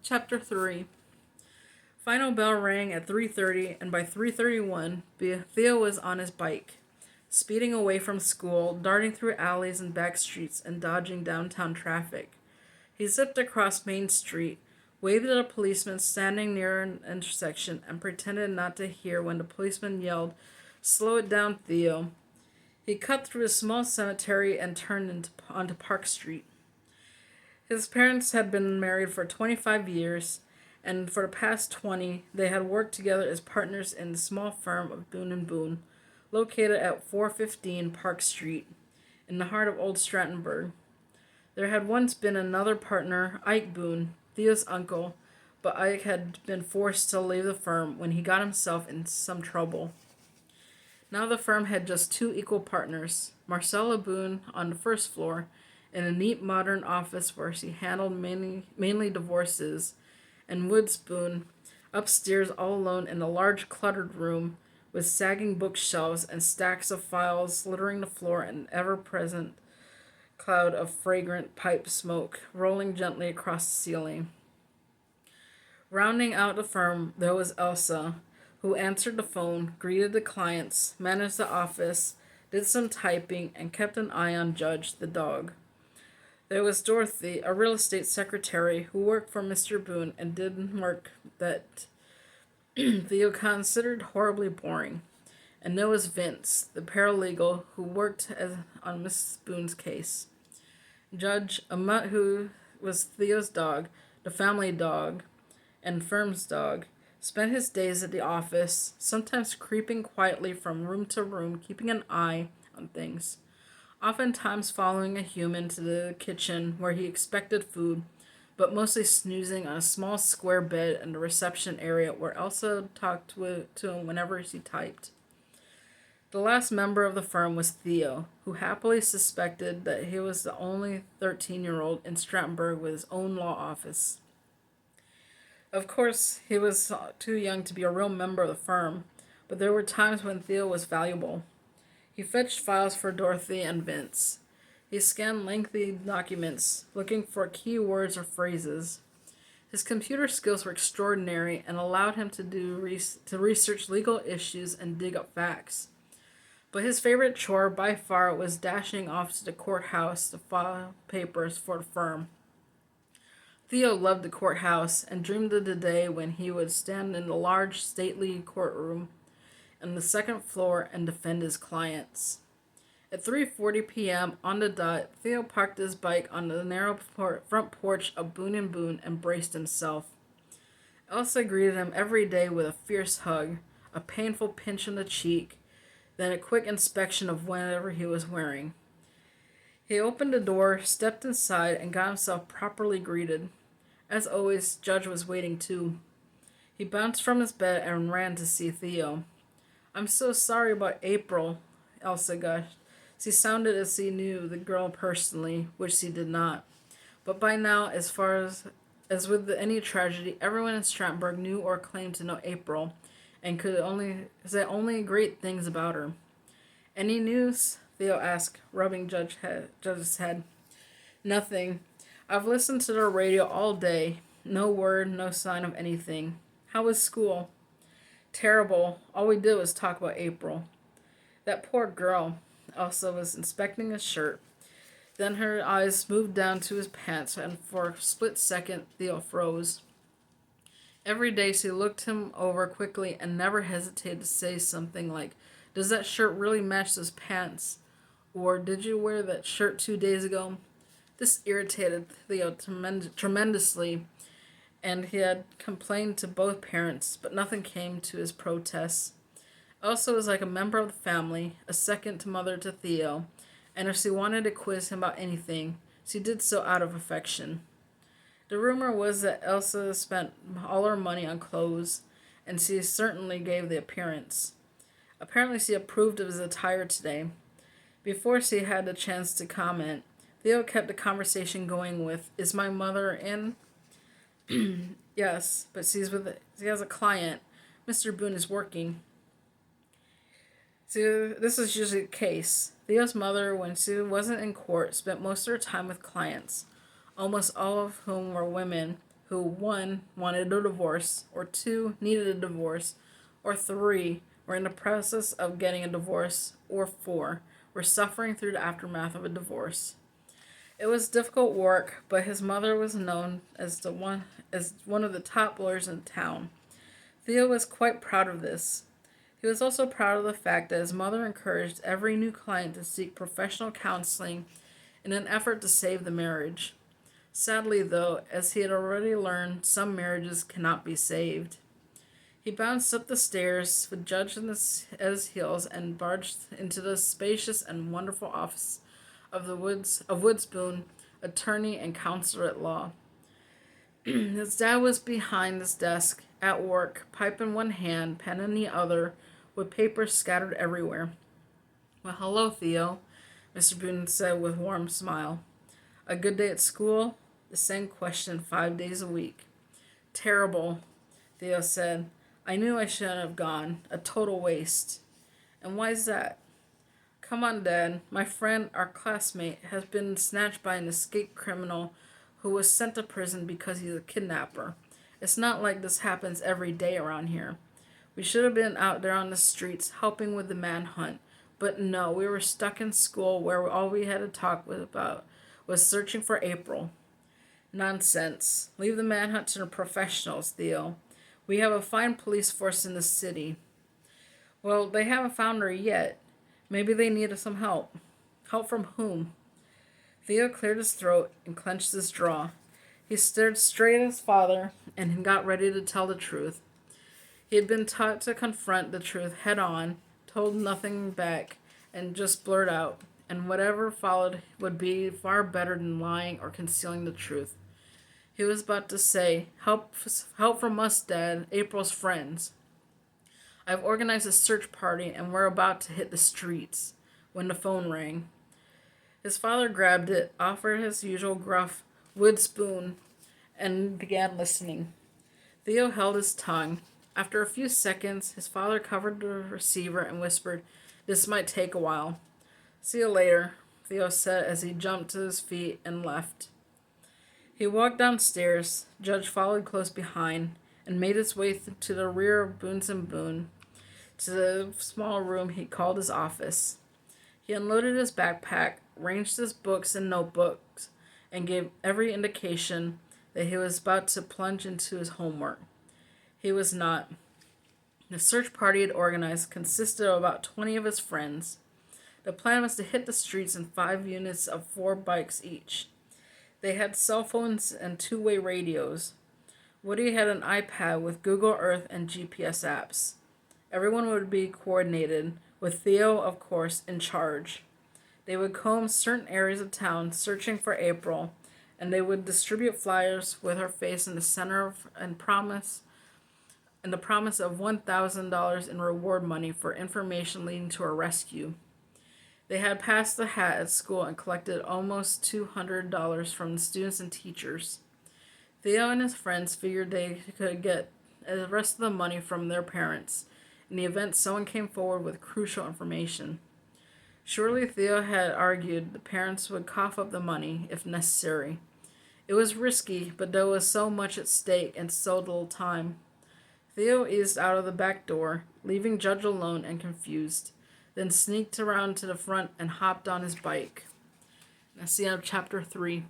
Chapter 3. Final bell rang at 3:30, and by 3:31, Theo was on his bike, speeding away from school, darting through alleys and back streets, and dodging downtown traffic. He zipped across Main Street, waved at a policeman standing near an intersection, and pretended not to hear when the policeman yelled, "Slow it down, Theo." He cut through a small cemetery and turned onto Park Street. His parents had been married for 25 years, and for the past 20, they had worked together as partners in the small firm of Boone and Boone, located at 415 Park Street, in the heart of Old Strattonburg. There had once been another partner, Ike Boone, Theo's uncle, but Ike had been forced to leave the firm when he got himself in some trouble. Now the firm had just two equal partners, Marcella Boone on the first floor, in a neat modern office where she handled mainly divorces, and Woods Boone upstairs all alone in a large cluttered room with sagging bookshelves and stacks of files littering the floor and an ever-present cloud of fragrant pipe smoke rolling gently across the ceiling. Rounding out the firm, there was Elsa, who answered the phone, greeted the clients, managed the office, did some typing, and kept an eye on Judge, the dog. There was Dorothy, a real estate secretary who worked for Mr. Boone and did work that Theo considered horribly boring. And there was Vince, the paralegal who worked on Mrs. Boone's case. Judge, a mutt who was Theo's dog, the family dog, and firm's dog, spent his days at the office, sometimes creeping quietly from room to room, keeping an eye on things. Oftentimes following a human to the kitchen where he expected food, but mostly snoozing on a small square bed in the reception area where Elsa talked to him whenever she typed. The last member of the firm was Theo, who happily suspected that he was the only 13-year-old in Strattonburg with his own law office. Of course, he was too young to be a real member of the firm, but there were times when Theo was valuable. He fetched files for Dorothy and Vince. He scanned lengthy documents, looking for key words or phrases. His computer skills were extraordinary and allowed him to research legal issues and dig up facts. But his favorite chore by far was dashing off to the courthouse to file papers for the firm. Theo loved the courthouse and dreamed of the day when he would stand in the large, stately courtroom on the second floor and defend his clients. At 3:40 p.m. on the dot, Theo parked his bike on the narrow front porch of Boone and Boone and braced himself. Elsa greeted him every day with a fierce hug, a painful pinch on the cheek, then a quick inspection of whatever he was wearing. He opened the door, stepped inside, and got himself properly greeted. As always, Judge was waiting too. He bounced from his bed and ran to see Theo. "I'm so sorry about April," Elsa gushed. She sounded as she knew the girl personally, which she did not. But by now, as far as with any tragedy, everyone in Strattonburg knew or claimed to know April, and could only say only great things about her. "Any news?" Theo asked, rubbing Judge's head. "Nothing. I've listened to the radio all day. No word, no sign of anything. How was school?" "Terrible. All we did was talk about April." "That poor girl." Elsa was inspecting his shirt. Then her eyes moved down to his pants, and for a split second, Theo froze. Every day she looked him over quickly and never hesitated to say something like, "Does that shirt really match those pants?" Or, "Did you wear that shirt 2 days ago?" This irritated Theo tremendously, and he had complained to both parents, but nothing came to his protests. Elsa was like a member of the family, a second mother to Theo, and if she wanted to quiz him about anything, she did so out of affection. The rumor was that Elsa spent all her money on clothes, and she certainly gave the appearance. Apparently she approved of his attire today. Before she had the chance to comment, Theo kept the conversation going with, "Is my mother in?" "Yes, but she has a client. Mr. Boone is working." See, this is usually the case. Theo's mother, when she wasn't in court, spent most of her time with clients, almost all of whom were women, who 1. Wanted a divorce, or 2. Needed a divorce, or 3. Were in the process of getting a divorce, or 4. Were suffering through the aftermath of a divorce. It was difficult work, but his mother was known as one of the top lawyers in town. Theo was quite proud of this. He was also proud of the fact that his mother encouraged every new client to seek professional counseling in an effort to save the marriage. Sadly, though, as he had already learned, some marriages cannot be saved. He bounced up the stairs with Judge at his heels and barged into the spacious and wonderful office of Woods Boone, attorney and counselor at law. His dad was behind his desk, at work, pipe in one hand, pen in the other, with papers scattered everywhere. "Well, hello, Theo," Mr. Boone said with a warm smile. "A good day at school?" The same question 5 days a week. "Terrible," Theo said. "I knew I shouldn't have gone. A total waste." "And why's that?" "Come on, Dad. My friend, our classmate, has been snatched by an escaped criminal who was sent to prison because he's a kidnapper. It's not like this happens every day around here. We should have been out there on the streets helping with the manhunt, but no, we were stuck in school where all we had to talk about was searching for April." "Nonsense. Leave the manhunt to the professionals, Theo. We have a fine police force in the city." "Well, they haven't found her yet. Maybe they need some help." "Help from whom?" Theo cleared his throat and clenched his jaw. He stared straight at his father and got ready to tell the truth. He had been taught to confront the truth head on, told nothing back, and just blurt out, and whatever followed would be far better than lying or concealing the truth. He was about to say, help from us, Dad, April's friends. I've organized a search party and we're about to hit the streets," when the phone rang. His father grabbed it, offered his usual gruff wood spoon, and began listening. Theo held his tongue. After a few seconds, his father covered the receiver and whispered, "This might take a while." "See you later," Theo said as he jumped to his feet and left. He walked downstairs. Judge followed close behind and made his way to the rear of Boone's and Boone, to the small room he called his office. He unloaded his backpack, arranged his books and notebooks, and gave every indication that he was about to plunge into his homework. He was not. The search party he had organized consisted of about 20 of his friends. The plan was to hit the streets in 5 units of 4 bikes each. They had cell phones and two-way radios. Woody had an iPad with Google Earth and GPS apps. Everyone would be coordinated, with Theo, of course, in charge. They would comb certain areas of town searching for April, and they would distribute flyers with her face in the center and the promise of $1,000 in reward money for information leading to her rescue. They had passed the hat at school and collected almost $200 from the students and teachers. Theo and his friends figured they could get the rest of the money from their parents in the event someone came forward with crucial information. Surely, Theo had argued, the parents would cough up the money if necessary. It was risky, but there was so much at stake and so little time. Theo eased out of the back door, leaving Judge alone and confused, then sneaked around to the front and hopped on his bike. Now see you on chapter 3.